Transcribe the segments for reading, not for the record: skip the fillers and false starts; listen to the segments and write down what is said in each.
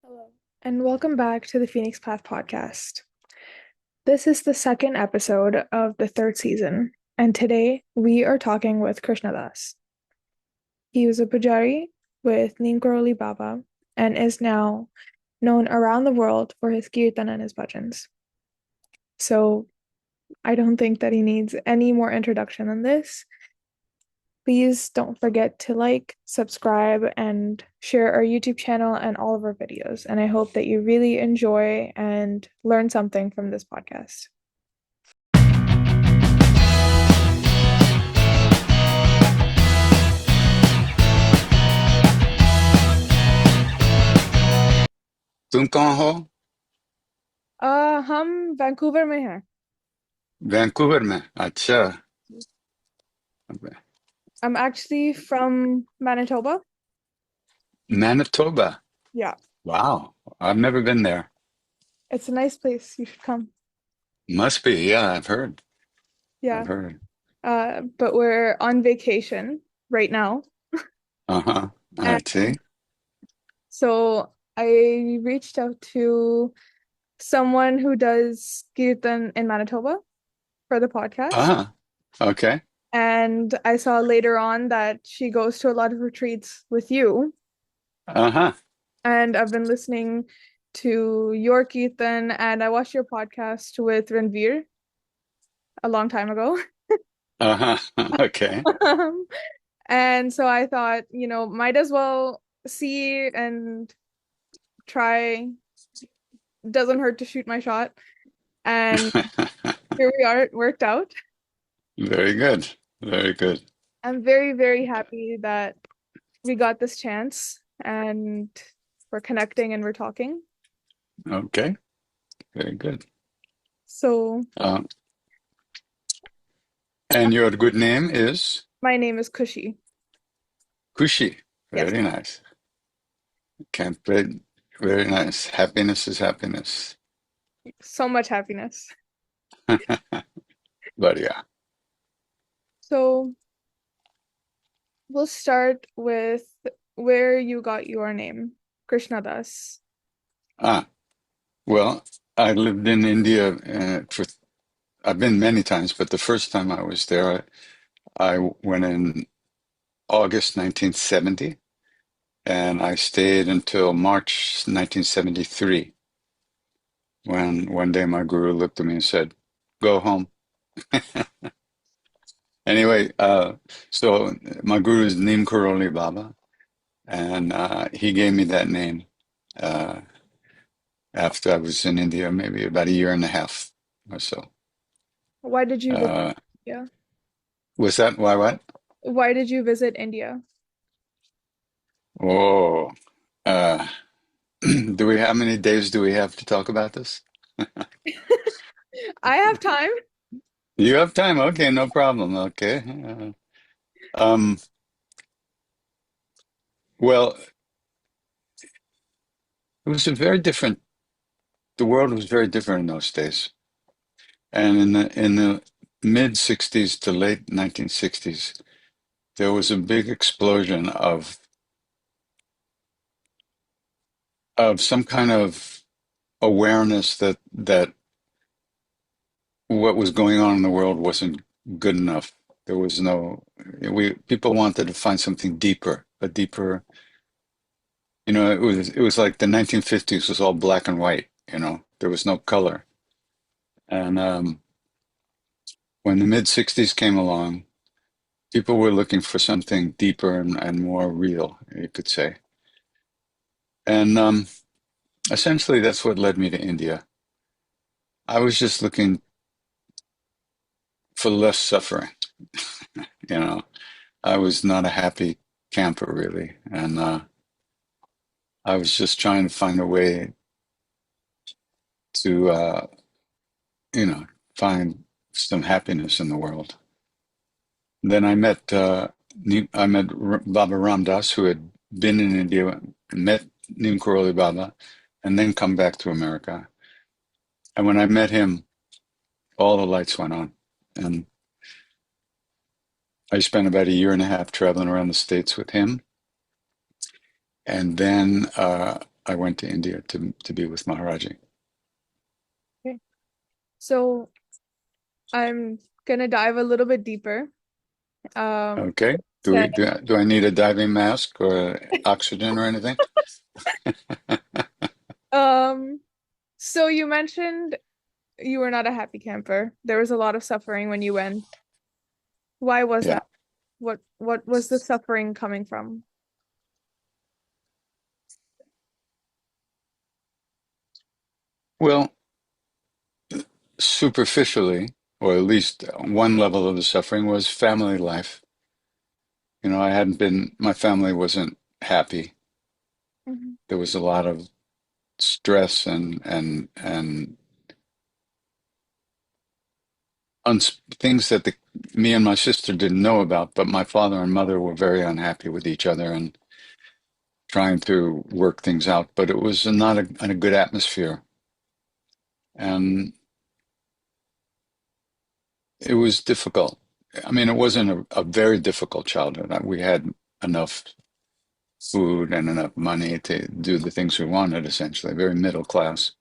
Hello, and welcome back to the Phoenix Path podcast. This is the second episode of the third season, and today we are talking with Krishna Das. He was a Pujari with Neem Karoli Baba and is now known around the world for his Kirtan and his bhajans. So I don't think that he needs any more introduction than this. Please don't forget to like, subscribe, and share our YouTube channel and all of our videos. And I hope that you really enjoy and learn something from this podcast. तुम कहाँ हो? हम Vancouver में हैं. Vancouver में। अच्छा। I'm actually from Manitoba. Manitoba. Yeah, Wow, I've never been there. it's a nice place. You should come. Must be. Yeah, I've heard. Yeah. I've heard. But we're on vacation right now. Uh-huh. I And see. so I reached out to someone who does Kirtan in Manitoba for the podcast. Uh-huh. Okay. And I saw later on that she goes to a lot of retreats with you. Uh-huh. And I've been listening to your Kirtan, and I watched your podcast with Ranveer a long time ago. Uh-huh. Okay. And so I thought, might as well see and try. Doesn't hurt to shoot my shot. And here we are, it worked out. Very good. Very good. I'm very, very happy that we got this chance and we're connecting and we're talking. Okay. Very good. So Um, and your good name is my name is Kushi. Kushi. Yes, Very nice. Can't wait. Very nice. Happiness is happiness. so much happiness. But yeah. So we'll start with where you got your name, Krishna Das. Ah, well, I lived in India I've been many times, but the first time I was there, I went in August 1970, and I stayed until March 1973, when one day my guru looked at me and said, "Go home." Anyway, so my guru is Neem Karoli Baba, and he gave me that name uh, after I was in India, maybe about a year and a half or so. Why did you visit Uh, India? was that why what? Why did you visit India? Oh, uh, how many days do we have to talk about this? I have time. You have time? Okay, no problem. Okay. Um, well, it was the world was very different in those days. And in the mid 60s to late 1960s, there was a big explosion of some kind of awareness that what was going on in the world wasn't good enough. There was no, people wanted to find something deeper, a deeper, it was like the 1950s was all black and white, there was no color. And when the mid 60s came along, people were looking for something deeper and more real, you could say. And essentially, that's what led me to India. I was just looking for less suffering, you know. I was not a happy camper, really. And I was just trying to find a way to, find some happiness in the world. Then I met Baba Ram Das, who had been in India, met Neem Karoli Baba, and then come back to America. And when I met him, all the lights went on. And I spent about a year and a half traveling around the States with him. And then I went to India to be with Maharaji. Okay. So I'm gonna dive a little bit deeper. Okay. Say, Do I need a diving mask or oxygen or anything? um, so you mentioned you were not a happy camper. There was a lot of suffering when you went. Why was Yeah. that? What was the suffering coming from? Well, superficially, or at least one level of the suffering was family life. I hadn't been, my family wasn't happy. Mhm. There was a lot of stress and things that me and my sister didn't know about, but my father and mother were very unhappy with each other and trying to work things out. But it was not a good atmosphere, and it was difficult. I mean, it wasn't a very difficult childhood. We had enough food and enough money to do the things we wanted, essentially, very middle class.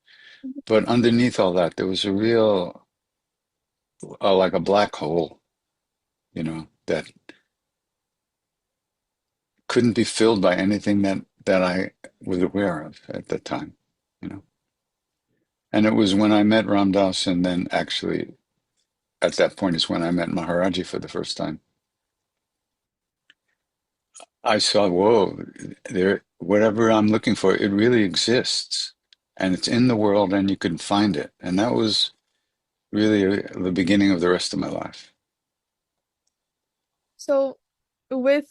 But underneath all that, there was a real, like a black hole, that couldn't be filled by anything that I was aware of at that time, you know. And it was when I met Ram Dass, and then actually at that point is when I met Maharaji for the first time. I saw, whoa, whatever I'm looking for, it really exists, and it's in the world, and you can find it. And that was really the beginning of the rest of my life. So with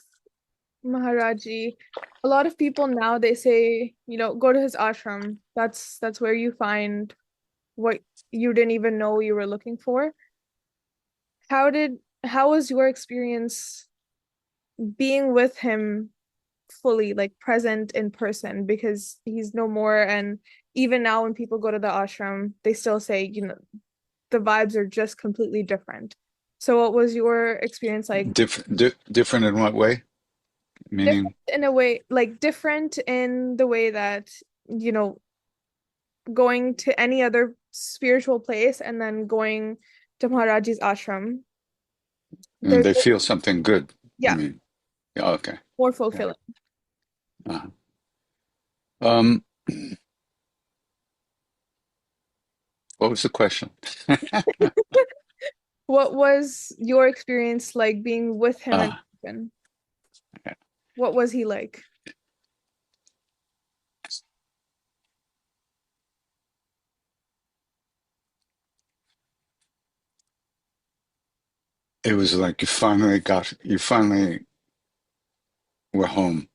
Maharaji, a lot of people now they say, go to his ashram. That's where you find what you didn't even know you were looking for. How was your experience being with him fully, like present in person, because he's no more, and even now when people go to the ashram, they still say, the vibes are just completely different. So what was your experience like? Different in what way? Different Meaning, in a way, like different in the way that, you know, going to any other spiritual place and then going to Maharaji's ashram, there's they feel something good. You yeah, mean? Yeah, okay. more Yeah. fulfilling. Uh-huh. Um, what was the question? What was your experience like being with him in Ah, person? yeah. What was he like? It was like you finally were home.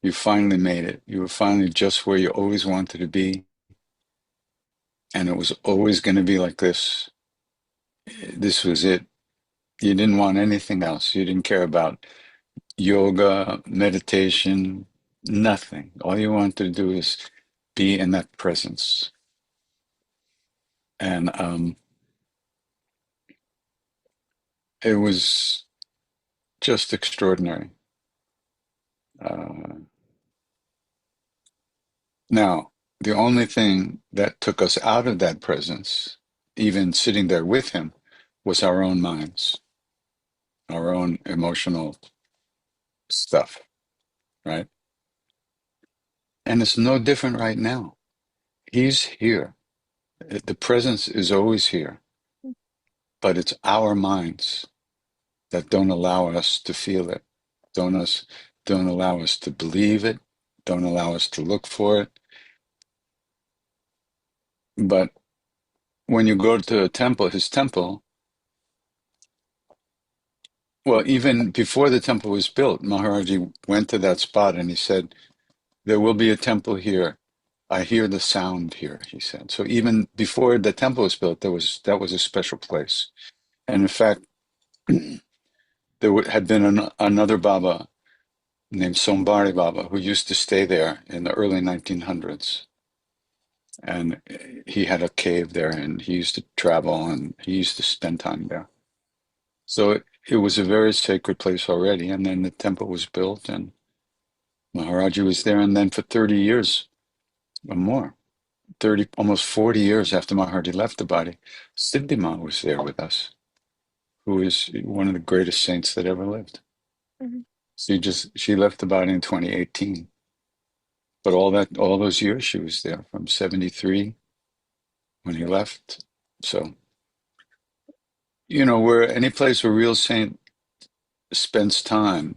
You finally made it. You were finally just where you always wanted to be. And it was always going to be like this. This was it. You didn't want anything else. You didn't care about yoga, meditation, nothing. All you wanted to do is be in that presence. And it was just extraordinary. Uh, Now, the only thing that took us out of that presence, even sitting there with him, was our own minds, our own emotional stuff, right? And it's no different right now. He's here. The presence is always here, but it's our minds that don't allow us to feel it, don't allow us to believe it, don't allow us to look for it. But when you go to a temple, his temple, well, even before the temple was built, Maharaji went to that spot and he said, there will be a temple here. I hear the sound here, he said. So even before the temple was built, that was a special place. And in fact, had been another Baba named Sombari Baba who used to stay there in the early 1900s. And he had a cave there and he used to travel and he used to spend time there. So it was a very sacred place already. And then the temple was built and Maharaji was there, and then for 30 years, or more. 30, almost 40 years after Maharaji left the body, Siddhima was there with us, who is one of the greatest saints that ever lived. Mhm. She left the body in 2018. But all those years she was there from 73 when he left. So, where any place where real saint spends time,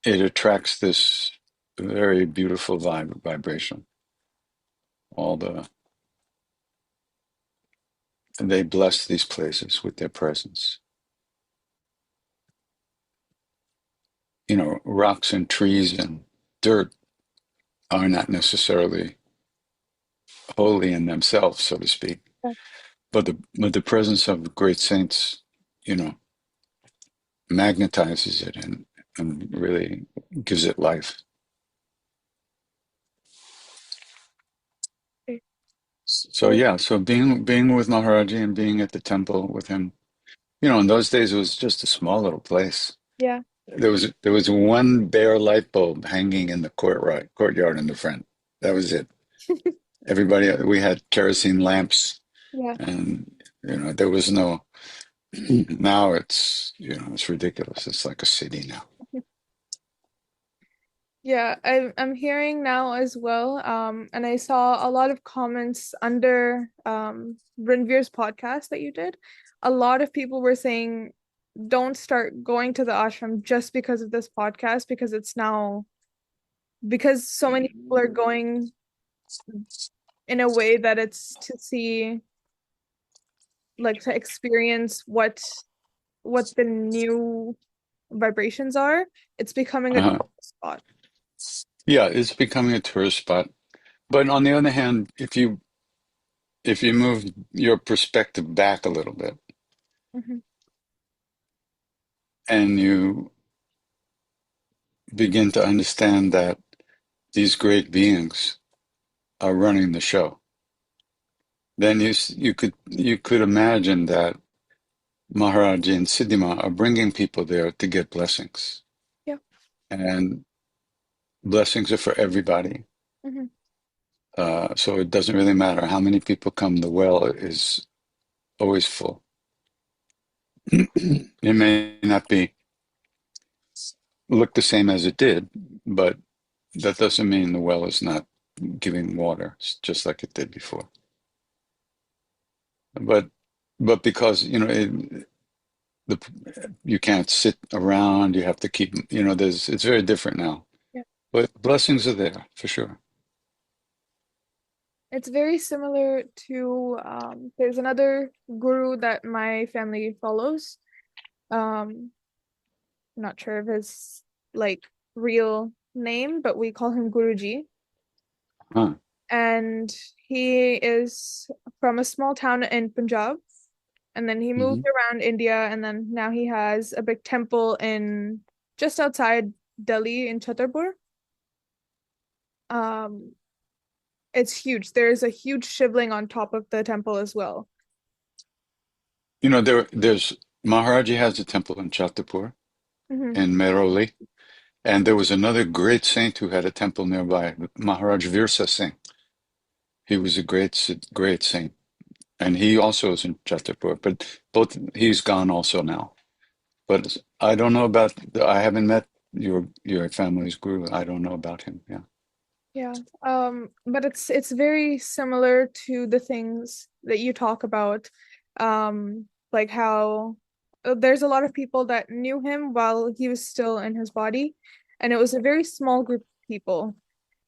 it attracts this very beautiful vibration. All the and they bless these places with their presence. Rocks and trees and dirt are not necessarily holy in themselves, so to speak. Yeah. But the presence of great saints, you know, magnetizes it and really gives it life. Okay. So yeah, so being with Maharaji and being at the temple with him, in those days it was just a small little place. Yeah. There was one bare light bulb hanging in the courtyard in the front. That was it. We had kerosene lamps, Yeah. and there was no. Now it's ridiculous. It's like a city now. Yeah, I'm hearing now as well. And I saw a lot of comments under Ranveer's podcast that you did. A lot of people were saying don't start going to the ashram just because of this podcast, because it's now because so many people are going in a way that it's to see, like to experience what the new vibrations are. It's becoming a Uh-huh. tourist spot. Yeah, it's becoming a tourist spot. But on the other hand, if you move your perspective back a little bit Hmm. and you begin to understand that these great beings are running the show, then you could imagine that Maharaji and Siddhima are bringing people there to get blessings, Yeah. and blessings are for everybody. Hmm. So it doesn't really matter how many people come. The well is always full. It may not be look the same as it did, but that doesn't mean the well is not giving water, just like it did before. But but because you can't sit around, you have to keep it's very different now. Yeah. But blessings are there for sure. It's very similar to there's another guru that my family follows. I'm not sure of his like real name, but we call him Guruji. Huh. And he is from a small town in Punjab. And then he moved Hmm. around India, and then now he has a big temple in just outside Delhi in Chhatarpur. Um, it's huge. There's a huge shivling on top of the temple as well. There's Maharaji has a temple in Chhatarpur Hmm. in Meroli, and there was another great saint who had a temple nearby, Maharaj V Singh. He was a great saint, and he also is in Chhatarpur, but he's gone also now. But I don't know about. I haven't met your family's guru. I don't know about him. Yeah. Yeah. But it's very similar to the things that you talk about. Like how there's a lot of people that knew him while he was still in his body, and it was a very small group of people.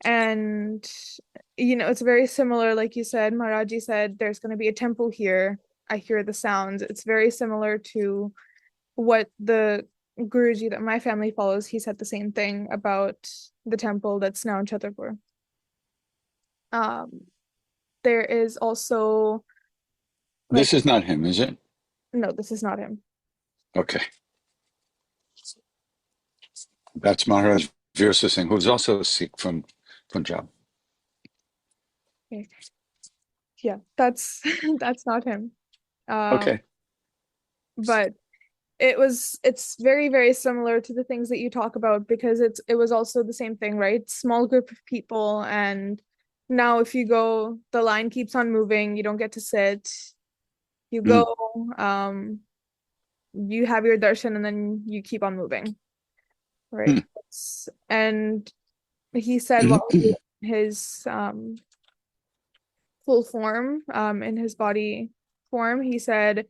And it's very similar, like you said, Maharaji said, there's going to be a temple here. I hear the sounds. It's very similar to what the Guruji that my family follows, he said the same thing about the temple that's now in Chhatarpur. Um, there is also like This is not him, is it? no, this is not him. Okay. That's Maharaj Virsa Singh, who's also a Sikh from Punjab. Okay. Yeah, that's that's not him. Um, Okay. but it's very, very similar to the things that you talk about because it was also the same thing, right? Small group of people, and now if you go, the line keeps on moving, you don't get to sit. You Mm, go, um, you have your darshan and then you keep on moving, right? mm, And he said while he was in his full form, in his body form, he said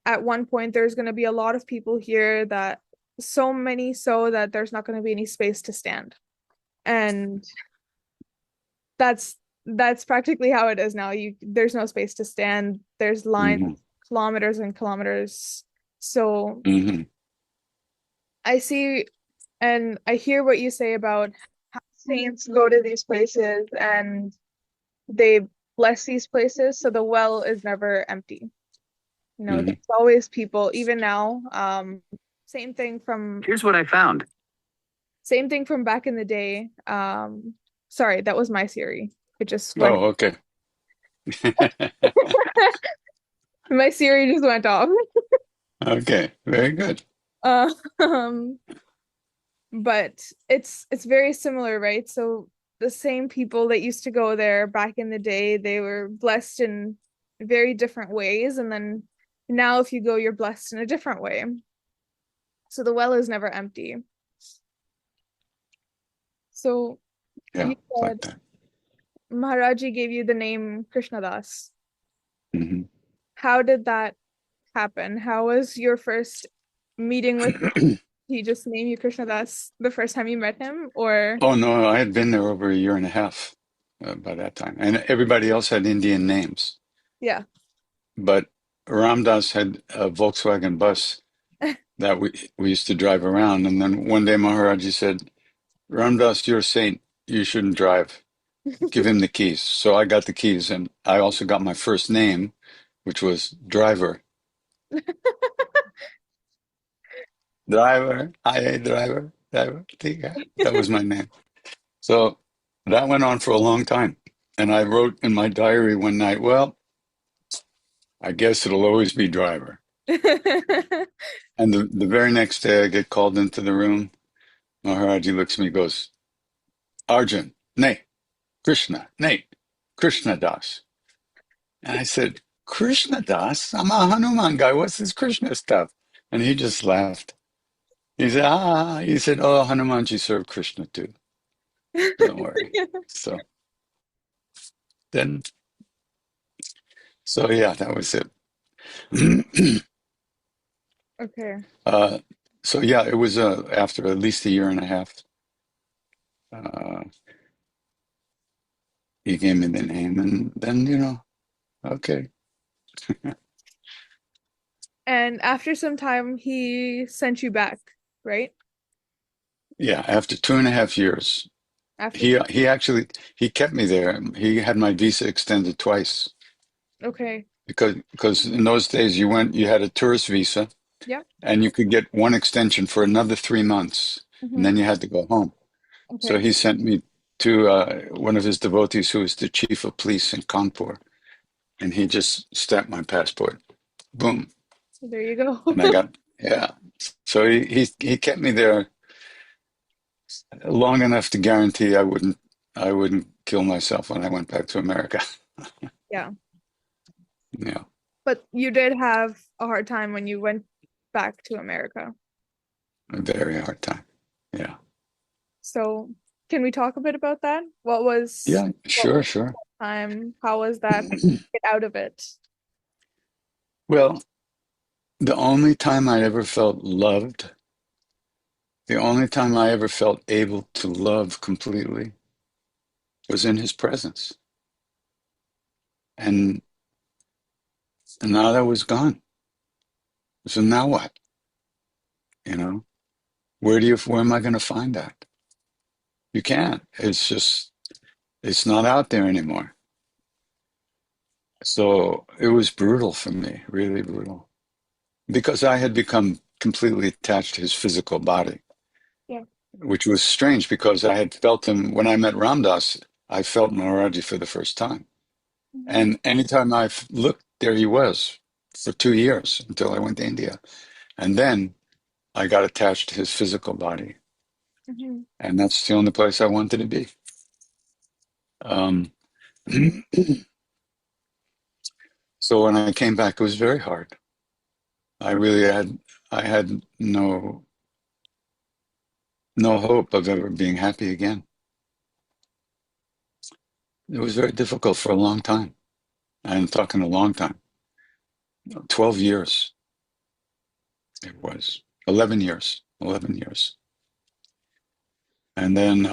at one point there's going to be a lot of people here, that so many so that there's not going to be any space to stand. And that's that's practically how it is now. There's no space to stand. There's lines mhm, kilometers and kilometers. So mhm, I see and I hear what you say about how saints go to these places and they bless these places, so the well is never empty. mhm. There's always people, even now. Same thing from Here's what I found. same thing from back in the day. Sorry, that was my Siri. It just went. Oh, okay. My Siri just went off. Okay, very good. Um, but it's very similar, right? So the same people that used to go there back in the day, they were blessed in very different ways, and then now if you go, you're blessed in a different way. So the well is never empty. So Yeah, you it's said like that. Maharaji gave you the name Krishna Das. Mhm. How did that happen? How was your first meeting with him? Did he just name you Krishna Das the first time you met him, or Oh no, I had been there over a year and a half by that time, and everybody else had Indian names. yeah. But Ramdas had a Volkswagen bus that we used to drive around, and then one day Maharaji said, "Ramdas, you're a saint. You shouldn't drive. Give him the keys." So I got the keys, and I also got my first name, which was Driver. Driver, hi, driver, driver. Yeah, that was my name. So that went on for a long time. And I wrote in my diary one night, well, I guess it'll always be driver. And the very next day I get called into the room. Maharaji looks at me and goes, Arjun, nay, Krishna, nay, Krishna Das. And I said, Krishna Das? I'm a Hanuman guy. What's this Krishna stuff? And he just laughed. He said, he said, oh, Hanumanji served Krishna too. Don't worry. So then, so yeah, that was it. Okay. Uh, so yeah, it was after at least a year and a half. Uh, he gave me the name, and then okay, And after some time, he sent you back, right? yeah. After 2.5 years, After he actually he kept me there. He had my visa extended twice okay. because in those days you had a tourist visa Yep. and you could get one extension for another 3 months, and Hmm. then you had to go home. So Okay. he sent me to one of his devotees who was the chief of police in Kanpur, and he just stamped my passport. Boom. There you go. And I got, yeah. So he kept me there long enough to guarantee I wouldn't kill myself when I went back to America. Yeah. Yeah, But you did have a hard time when you went back to America. a very hard time. Yeah. So can we talk a bit about that? What was Sure, sure. the time? How was that? Get out of it. Well, the only time I ever felt loved, the only time I ever felt able to love completely was in his presence. And now that was gone. So now what? You know, where am I going to find that? You can't. It's not out there anymore. So it was brutal for me, really brutal, because I had become completely attached to his physical body, Yeah. which was strange because I had felt him when I met Ramdas. I felt Maharaji for the first time. Mhm. And anytime I looked, there he was for 2 years until I went to India. And then I got attached to his physical body. Hmm. And that's the only place I wanted to be. Um, so when I came back, it was very hard. I really I had no hope of ever being happy again. It was very difficult for a long time. I'm talking a long time, 12 years it was, 11 years, 11 years. And then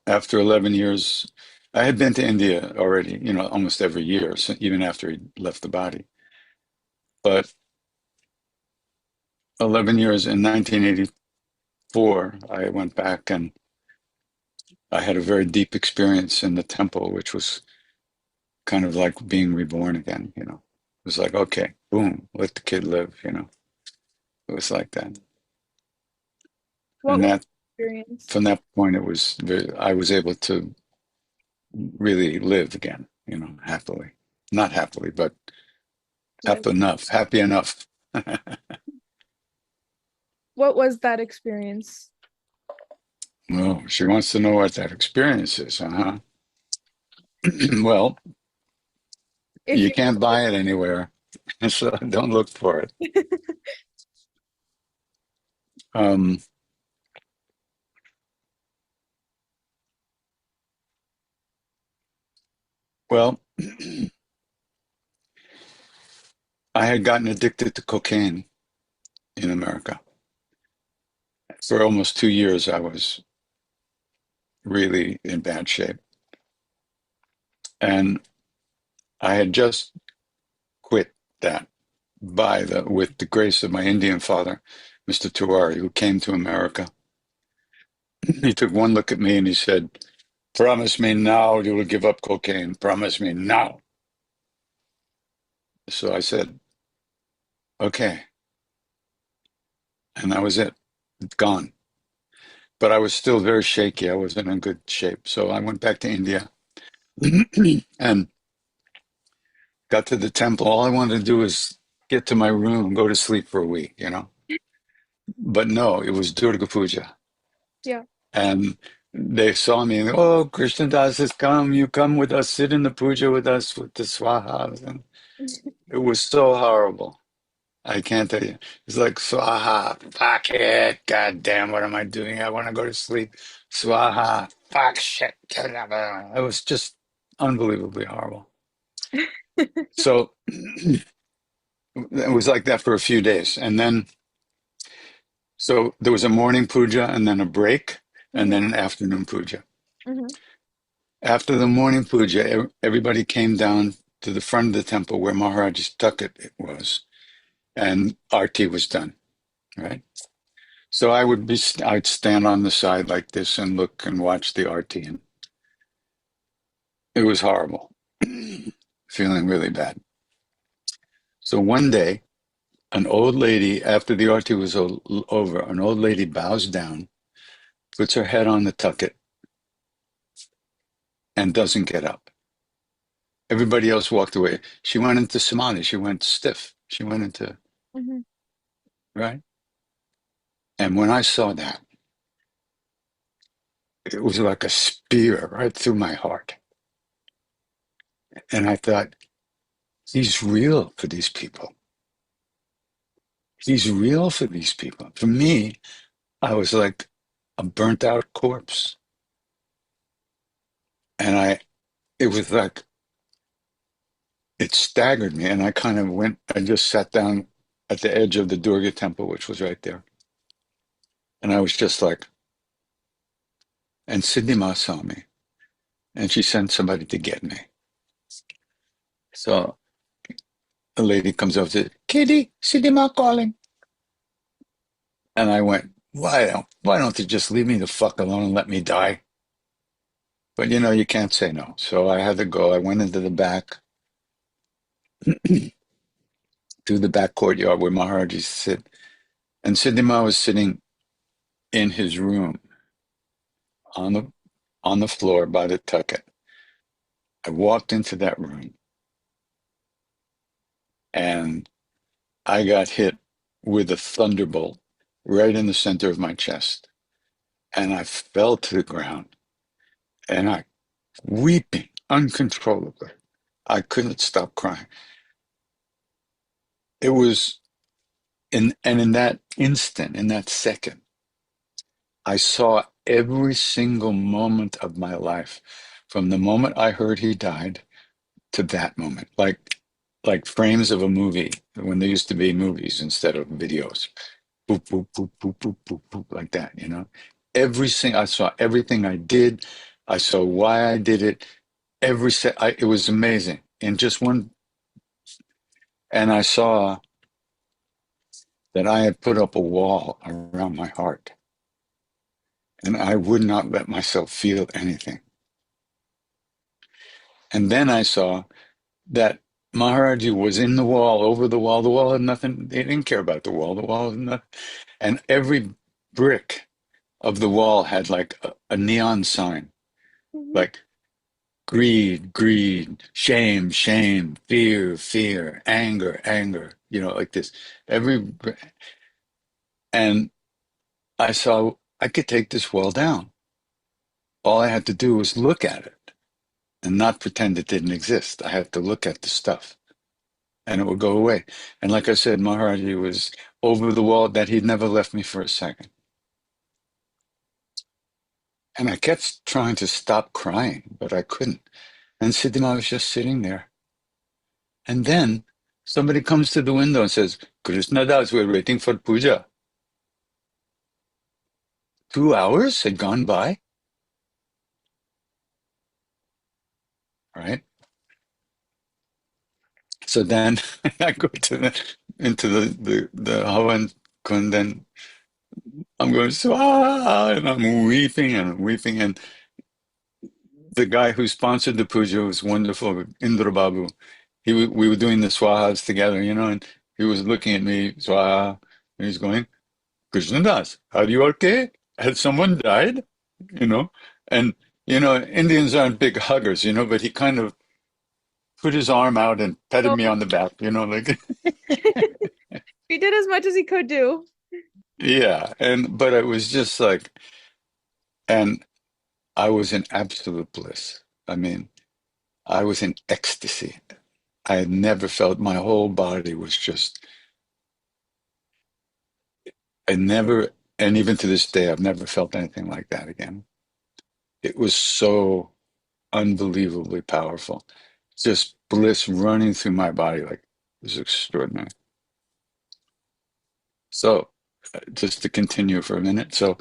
after 11 years, I had been to India already, almost every year, so even after he left the body. But 11 years in 1984, I went back and I had a very deep experience in the temple, which was kind of like being reborn again. It was like, okay, boom, let the kid live. It was like that. What And was that the experience? from that point, I was able to really live again, happily. Not happily, but Live. happy enough. What was that experience? Oh, she wants to know what that experience is, huh? Well, If you you can't buy it anywhere, so don't look for it. Um, well, I had gotten addicted to cocaine in America. For almost 2 years, I was really in bad shape. And I had just quit that with the grace of my Indian father, Mr. Tiwari, who came to America. He took one look at me and he said, "Promise me now you will give up cocaine. Promise me now." So I said, "Okay." And that was it. Gone. But I was still very shaky. I wasn't in good shape. So I went back to India and got to the temple. All I wanted to do was get to my room, go to sleep for a week. But no, it was Durga Puja. Yeah. And they saw me and, oh, Krishna Das has come. You come with us, sit in the puja with us with the swahas. And it was so horrible. I can't tell you. It's like swaha, fuck it. God damn, what am I doing? I want to go to sleep. Swaha, fuck shit. It was just unbelievably horrible. So it was like that for a few days. And then, so there was a morning puja and then a break and Hmm. then an afternoon puja. Hmm. After the morning puja, everybody came down to the front of the temple where Maharaj's tucket was, and arti was done, right? So I'd stand on the side like this and look and watch the arti, and it was horrible, feeling really bad. So one day, an old lady, after the arti was over, an old lady bows down, puts her head on the tucket, and doesn't get up. Everybody else walked away. She went into samadhi. She went stiff. She went into, Hmm. right? And when I saw that, it was like a spear right through my heart. And I thought, he's real for these people. He's real for these people. For me, I was like a burnt out corpse. And it was like, it staggered me. And I just sat down at the edge of the Durga temple, which was right there. And I was just like, and Sydney Ma saw me and she sent somebody to get me. So a lady comes over to, Kitty, Sydney Ma calling. And I went, why don't they just leave me the fuck alone and let me die? But you can't say no. So I had to go. I went into the back, to the back courtyard where Maharaj used to sit. And Siddhima was sitting in his room on the floor by the tucket. I walked into that room and I got hit with a thunderbolt right in the center of my chest. And I fell to the ground and I weeping uncontrollably. I couldn't stop crying. It was in that instant, in that second, I saw every single moment of my life from the moment I heard he died to that moment, like frames of a movie when there used to be movies instead of videos. Boop, boop, boop, boop, boop, boop, boop, like that, you know? I saw everything I did. I saw why I did it. It was amazing. In just one, and I saw that I had put up a wall around my heart and I would not let myself feel anything. And then I saw that Maharaji was in the wall, over the wall. The wall had nothing. They didn't care about the wall. The wall had nothing. And every brick of the wall had like a neon sign, Mhm. like greed, greed, shame, shame, fear, fear, anger, anger, like this. Every, and I saw I could take this wall down. All I had to do was look at it and not pretend it didn't exist. I had to look at the stuff and it would go away. And like I said, Maharaji was over the wall that he'd never left me for a second. And I kept trying to stop crying, but I couldn't. And Siddhima was just sitting there. And then somebody comes to the window and says, Krishna Das, we're waiting for puja. 2 hours had gone by, right? So then I go into the Havan Kund and I'm going, Swaha, and I'm weeping and weeping. And the guy who sponsored the puja was wonderful, Indra Babu. We were doing the swahas together, and he was looking at me, swaha, and he's going, Krishnadas, are you okay? Has someone died? You know, and Indians aren't big huggers, but he kind of put his arm out and petted me Oh, on the back, like he did as much as he could do. yeah, but it was just like, and I was in absolute bliss. I mean, I was in ecstasy. I had never felt my whole body was just, I never, and even to this day, I've never felt anything like that again. It was so unbelievably powerful. Just bliss running through my body, like it was extraordinary. So, just to continue for a minute. So,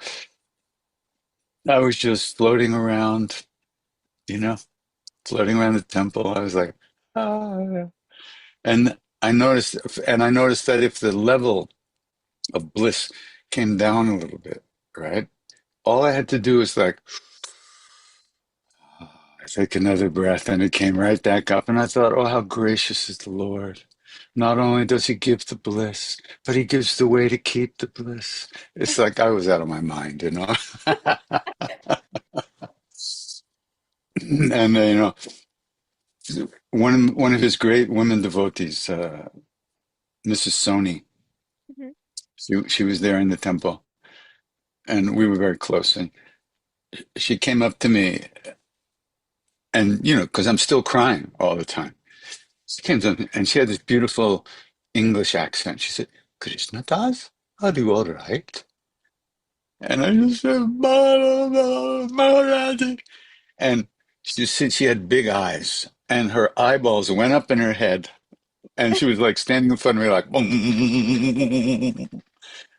I was just floating around, you know, floating around the temple. I was like, ah. And I noticed that if the level of bliss came down a little bit, right? All I had to do was like, take another breath, and it came right back up. And I thought, oh, how gracious is the Lord. Not only does he give the bliss, but he gives the way to keep the bliss. It's like I was out of my mind. And, one of his great women devotees, Mrs. Soni, Mhm. she was there in the temple, and we were very close. And she came up to me, and, because I'm still crying all the time. She came to me and she had this beautiful English accent. She said, Krishna Das, are you all right? And I just said, Maharaji. And she said she had big eyes and her eyeballs went up in her head. And she was like standing in front of me, like,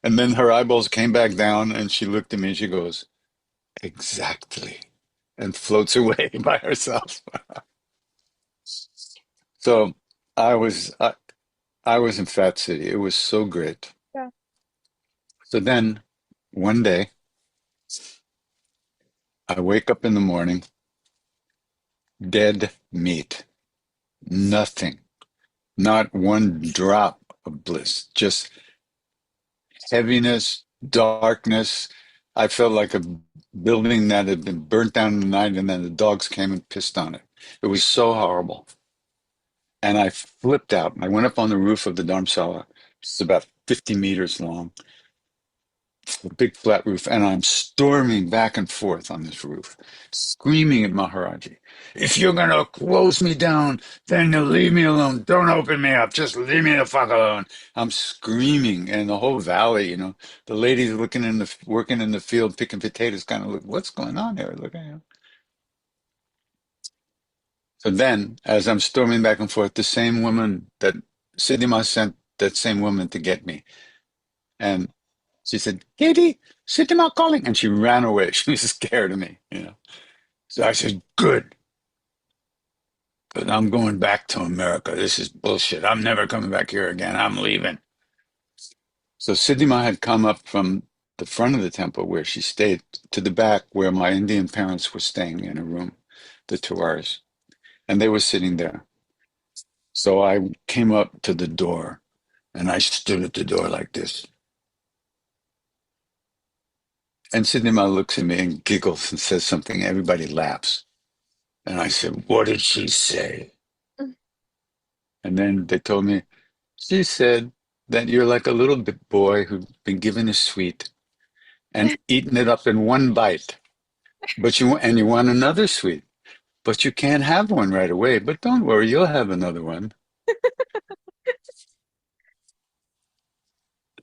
and then her eyeballs came back down and she looked at me and she goes, exactly. And floats away by herself. So I was, I, I was in Fat City. It was so great. Yeah. So then one day I wake up in the morning, dead meat, nothing, not one drop of bliss, just heaviness, darkness. I felt like a building that had been burnt down in the night and then the dogs came and pissed on it. It was so horrible. And I flipped out. I went up on the roof of the Dharamsala, just about 50 meters long, a big flat roof, and I'm storming back and forth on this roof, screaming at Maharaji, if you're gonna close me down, then you leave me alone. Don't open me up. Just leave me the fuck alone. I'm screaming, and the whole valley, the ladies looking working in the field, picking potatoes, kind of look, what's going on here? Look at you. So then, as I'm storming back and forth, the same woman that Siddhima sent that same woman to get me. And she said, Katie, Siddhima calling. And she ran away. She was scared of me. So I said, good, but I'm going back to America. This is bullshit. I'm never coming back here again. I'm leaving. So Siddhima had come up from the front of the temple where she stayed to the back where my Indian parents were staying in a room, the Tiwaris, and they were sitting there. So I came up to the door and I stood at the door like this. And Siddhima looks at me and giggles and says something. Everybody laughs. And I said, what did she say? And then they told me, she said that you're like a little bit boy who's been given a sweet and eaten it up in one bite. And you want another sweet, but you can't have one right away. But don't worry, you'll have another one.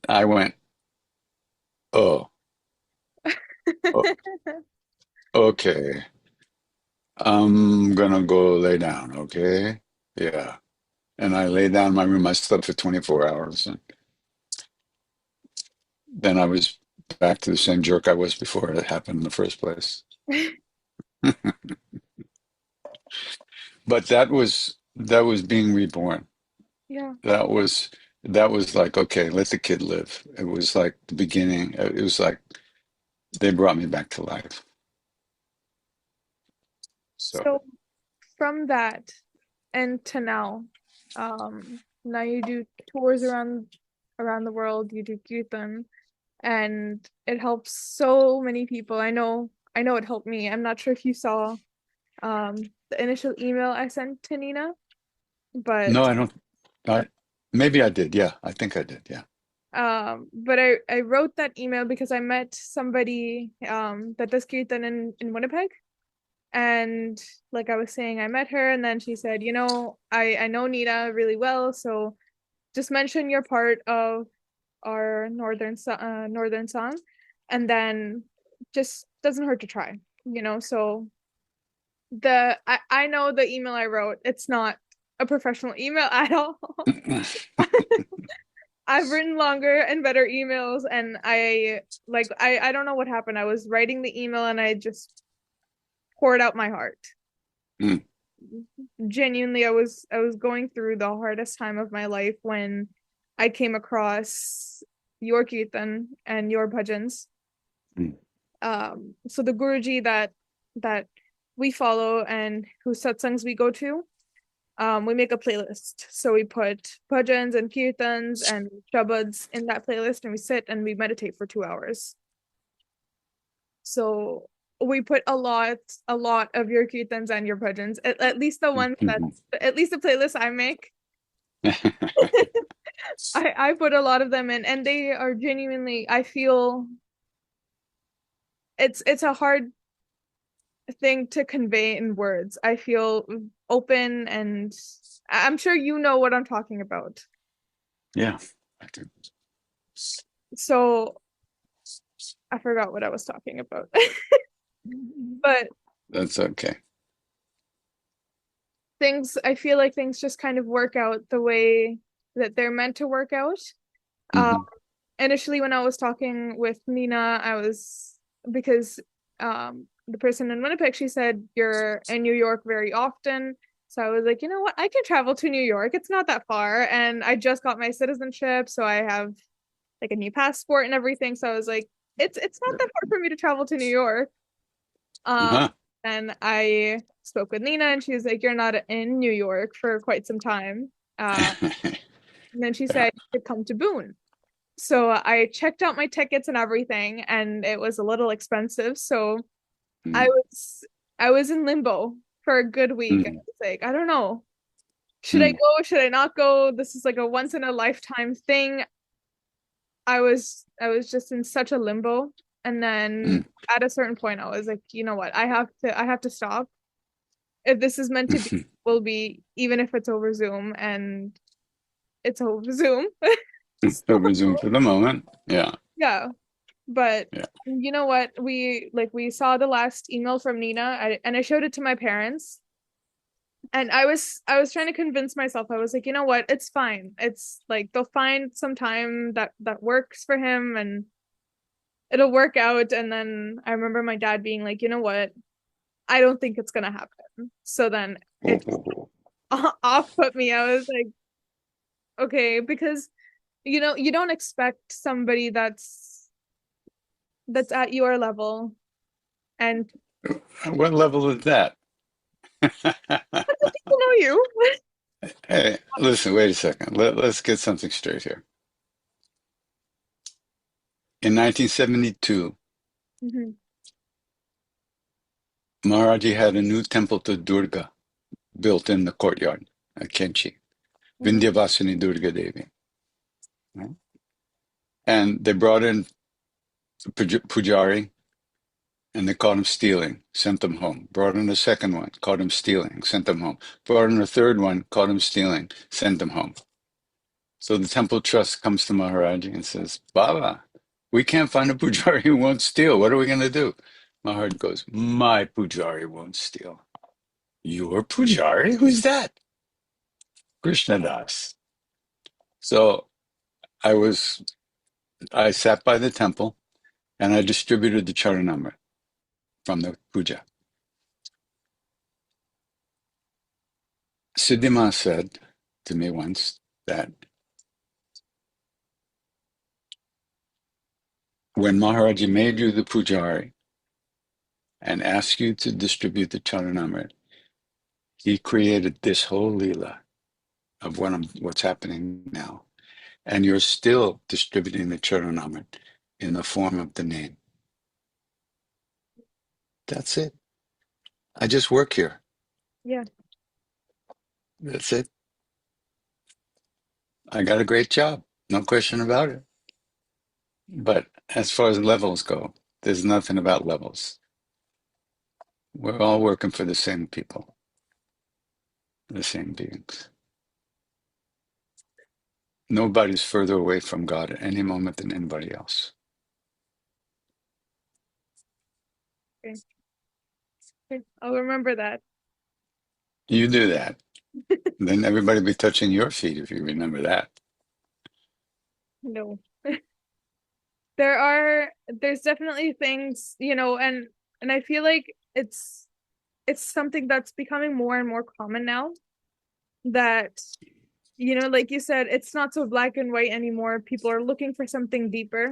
I went, oh, oh okay. I'm gonna go lay down, okay? Yeah. And I lay down in my room. I slept for 24 hours. And then I was back to the same jerk I was before it happened in the first place. But that was being reborn. Yeah. That was that was like, okay, let the kid live. It was like the beginning. It was like they brought me back to life. So So from that and to now you do tours around the world, you do Kirtan, and it helps so many people. I know it helped me. I'm not sure if you saw the initial email I sent to Nina, no, but I don't. Maybe I did. Yeah, I think I did. Yeah. I wrote that email because I met somebody that does Kirtan in Winnipeg. And like I was saying, I met her and then she said, I know Nina really well, so just mention your part of our northern song, and then just doesn't hurt to try. So I know the email I wrote, it's not a professional email at all. I've written longer and better emails, and I don't know what happened. I was writing the email and I just poured out my heart. Mm, Genuinely, I was going through the hardest time of my life when I came across your Kirtan and your bhajans. mm, So the Guruji that we follow and whose satsangs we go to, we make a playlist. So we put bhajans and kirtans and shabads in that playlist, and we sit and we meditate for 2 hours. So we put a lot of your kirtans and your bhajans, at least the ones that, mhm. at least the playlist I make. I put a lot of them in, and they are genuinely, I feel it's a hard thing to convey in words. I feel open, and I'm sure you know what I'm talking about. Yeah, I do. So I forgot what I was talking about. But That's okay. I feel like things just kind of work out the way that they're meant to work out. Uh, Hmm. Initially when I was talking with Nina, because the person in Winnipeg, she said you're in New York very often. So I was like, you know what? I can travel to New York. It's not that far. And I just got my citizenship, so I have like a new passport and everything. So I was like, it's not that hard for me to travel to New York. Um, Uh-huh. and I spoke with Nina and she was like, you're not in New York for quite some time. And then she Yeah. said you could come to Boone. So I checked out my tickets and everything, and it was a little expensive. So I Mm, was I was in limbo for a good week. I mm, was like, I don't know. Should I mm, go? Should I not go? This is like a once in a lifetime thing. I was just in such a limbo. And then Mm. at a certain point I was like, you know what? I have to stop. If this is meant to be, will be, even if it's over Zoom, and it's over Zoom. So So, resume for the moment. Yeah, yeah. But yeah. you know what? We saw the last email from Nina, and I showed it to my parents. And I was trying to convince myself. I was like, you know what? It's fine. It's like they'll find some time that works for him, and it'll work out. And then I remember my dad being like, you know what? I don't think it's gonna happen. So then Oh, it oh, oh. off put me. I was like, okay, because you don't expect somebody that's at your level, and What level is that? people know you. Hey, listen, wait a second. Let's get something straight here. In 1972, Mhm, Maharaji had a new temple to Durga built in the courtyard at Kenchi, mhm, Vindhyavasini Durga Devi. Right? And they brought in Pujari and they caught him stealing, sent him home. Brought in a second one, caught him stealing, sent him home. Brought in a third one, caught him stealing, sent him home. So the temple trust comes to Maharaji and says, Baba, we can't find a Pujari who won't steal. What are we going to do? Maharaj goes, my Pujari won't steal. Your Pujari? Who's that? Krishna Das. So I was, I sat by the temple and I distributed the charanamrit from the puja. Siddhima said to me once that when Maharaji made you the Pujari and asked you to distribute the charanamrit, he created this whole Leela of what's happening now. And you're still distributing the charanamrit in the form of the name. That's it. I just work here. yeah. That's it. I got a great job. No question about it. But as far as levels go, there's nothing about levels. We're all working for the same people, the same beings. Nobody's further away from God at any moment than anybody else. Okay. Okay. I'll remember that. You do that, then everybody will be touching your feet if you remember that. No. There's definitely things, and I feel like it's something that's becoming more and more common now, that, like you said, it's not so black and white anymore. People are looking for something deeper.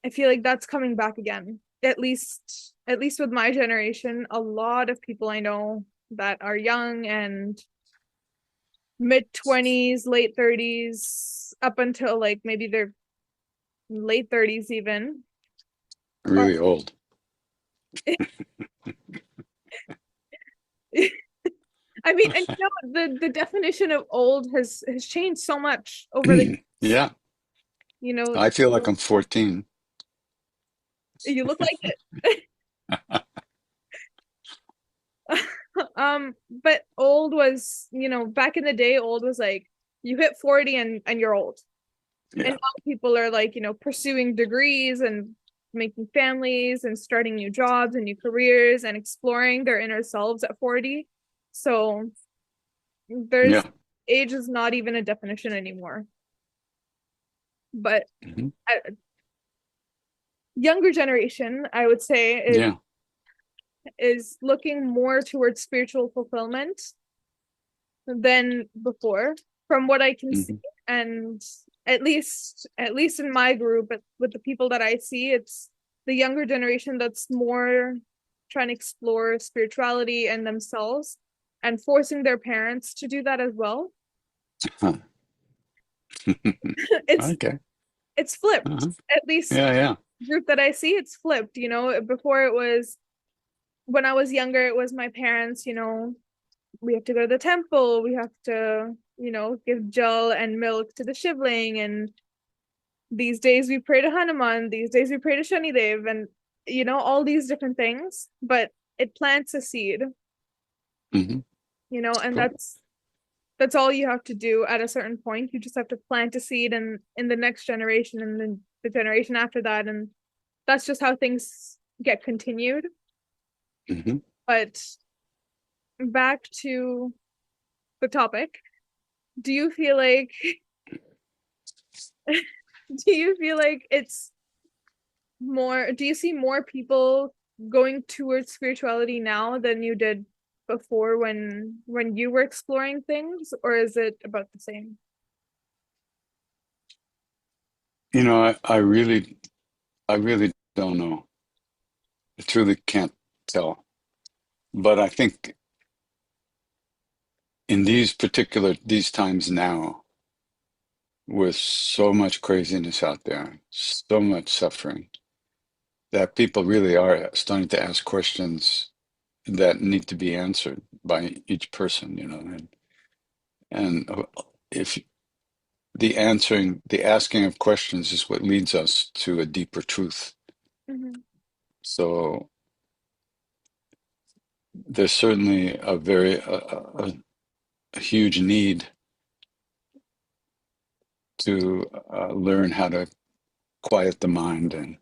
I feel like that's coming back again. At least with my generation, a lot of people I know that are young and mid 20s, late 30s, up until like maybe their late 30s even. Are Really old. I mean, and the definition of old has changed so much over the years. Yeah, You know, I feel like I'm 14. you look like it. But old was, back in the day, old was like you hit 40 and you're old. And Yeah, now people are like, pursuing degrees and making families and starting new jobs and new careers and exploring their inner selves at 40. So there's yeah, age is not even a definition anymore. But hmm a younger generation, I would say, yeah. is looking more towards spiritual fulfillment than before, from what I can see. hmm And at least in my group, with the people that I see, it's the younger generation that's more trying to explore spirituality and themselves, and forcing their parents to do that as well. Huh. it's Okay. it's flipped. Uh-huh. At least Yeah, yeah. group that I see, it's flipped. Before, it was, when I was younger, it was my parents, we have to go to the temple, we have to, give jal and milk to the shivling, and these days we pray to Hanuman, these days we pray to Shanidev, and all these different things, but it plants a seed, Hmm. and that's all you have to do at a certain point. You just have to plant a seed in the next generation and then the generation after that, and that's just how things get continued. Hmm. But back to the topic, do you feel like do you feel like it's more do you see more people going towards spirituality now than you did before when you were exploring things, or is it about the same? I really don't know. I truly can't tell. But I think in these times now, with so much craziness out there, so much suffering, that people really are starting to ask questions that need to be answered by each person, and if the asking of questions is what leads us to a deeper truth. Hmm. So there's certainly a huge need to learn how to quiet the mind and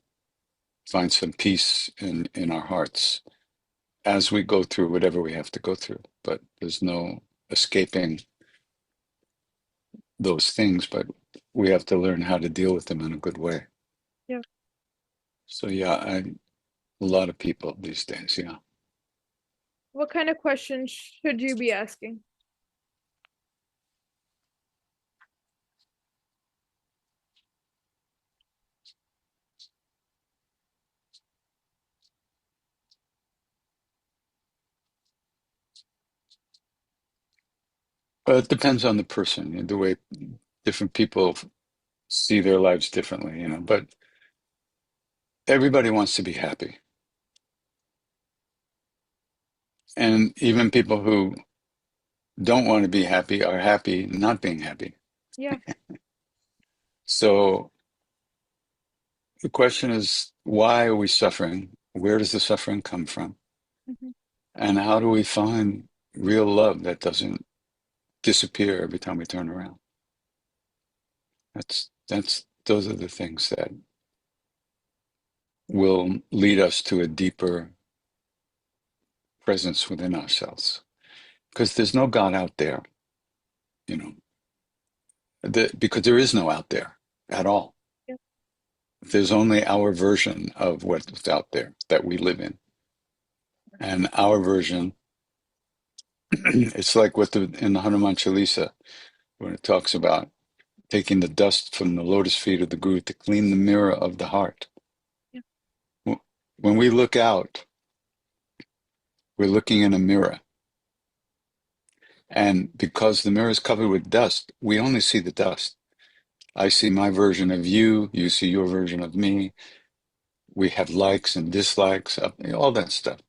find some peace in our hearts as we go through whatever we have to go through. But there's no escaping those things, but we have to learn how to deal with them in a good way. Yeah. So yeah, a lot of people these days, yeah. What kind of questions should you be asking? It depends on the person, the way different people see their lives differently, but everybody wants to be happy. And even people who don't want to be happy are happy not being happy. Yeah. So the question is, why are we suffering? Where does the suffering come from? Hmm. And how do we find real love that doesn't disappear every time we turn around? Those are the things that will lead us to a deeper presence within ourselves. Because there's no God out there, you know, because there is no out there at all. Yeah. There's only our version of what's out there that we live in. And our version, it's like in the Hanuman Chalisa, when it talks about taking the dust from the lotus feet of the Guru to clean the mirror of the heart. Yeah. When we look out, we're looking in a mirror. And because the mirror is covered with dust, we only see the dust. I see my version of you, you see your version of me. We have likes and dislikes, all that stuff.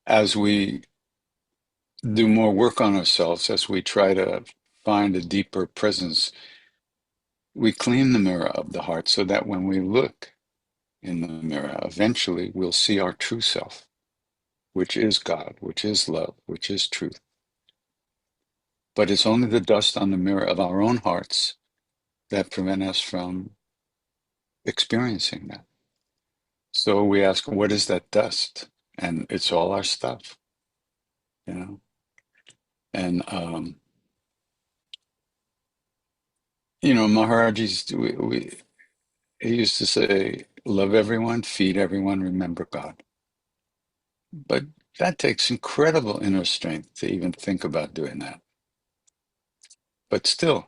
As we do more work on ourselves, as we try to find a deeper presence, we clean the mirror of the heart so that when we look in the mirror, eventually we'll see our true self, which is God, which is love, which is truth. But it's only the dust on the mirror of our own hearts that prevent us from experiencing that. So we ask, what is that dust? And it's all our stuff, you know? And, he used to say, love everyone, feed everyone, remember God. But that takes incredible inner strength to even think about doing that. But still,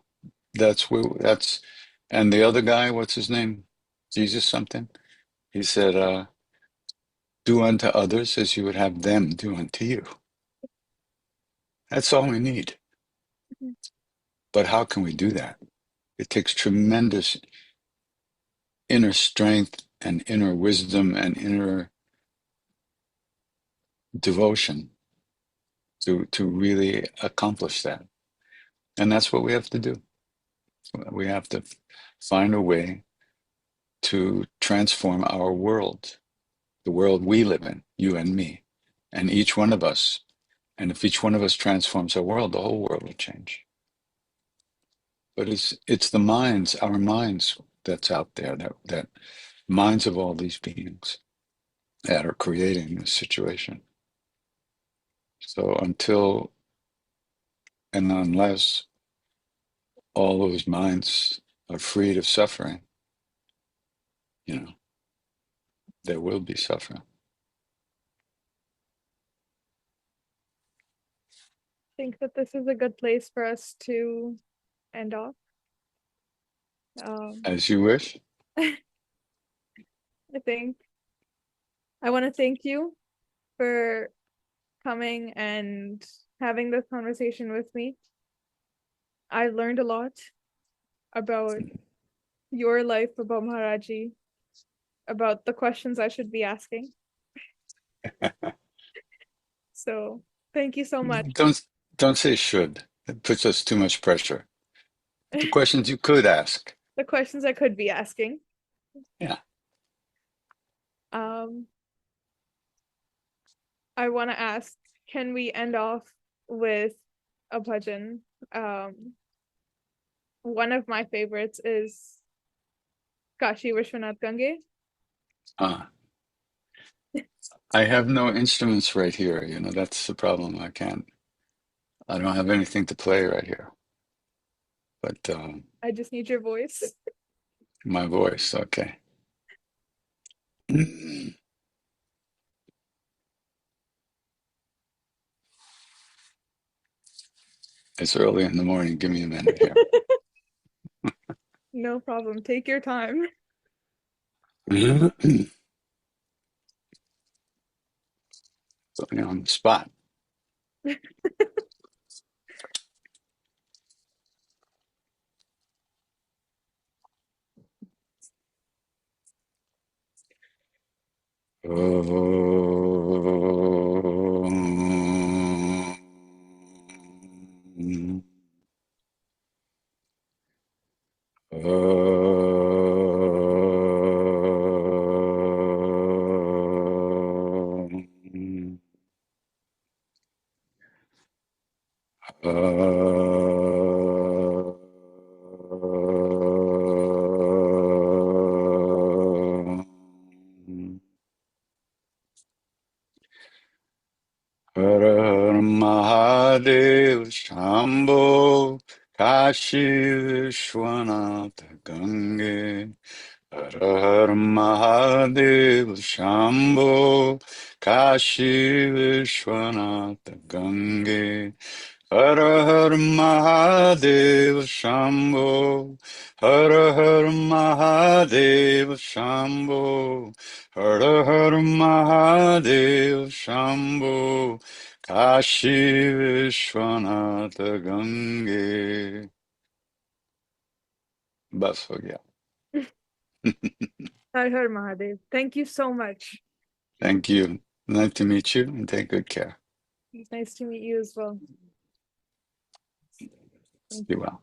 and the other guy, what's his name? Jesus something. He said, do unto others as you would have them do unto you. That's all we need. Hmm. But how can we do that? It takes tremendous inner strength and inner wisdom and inner devotion to really accomplish that. And that's what we have to do. We have to find a way. to transform our world, the world we live in, you and me, and each one of us. And if each one of us transforms our world, the whole world will change. But it's the minds, our minds, that's out there, that minds of all these beings that are creating this situation. So until and unless all those minds are freed of suffering, you know, there will be suffering. I think that this is a good place for us to end off. As you wish. I think I want to thank you for coming and having this conversation with me. I learned a lot about your life, about Maharaji, about the questions I should be asking. So thank you so much. Don't say should. It puts us too much pressure. The questions you could ask. The questions I could be asking. Yeah. Um, I want to ask, can we end off with a bhajan? One of my favorites is Kashi Vishwanath Gange. Uh, I have no instruments right here. You know, that's the problem. I don't have anything to play right here. But I just need your voice. my voice, okay. It's early in the morning. Give me a minute here. No problem. Take your time. Put me on the spot. Har Har Mahadev Shambho Kashi Vishwanath Gange Har Har Mahadev Shambho Kashi Vishwanath Gange Har Har Mahadev Shambho Har Har Mahadev Shambho Har Har Mahadev Shambho Kashi Vishwanath Gange. बस हो गया. Har Har Mahadev. Thank you so much. Thank you. Nice to meet you and take good care. It's nice to meet you as well. Be well.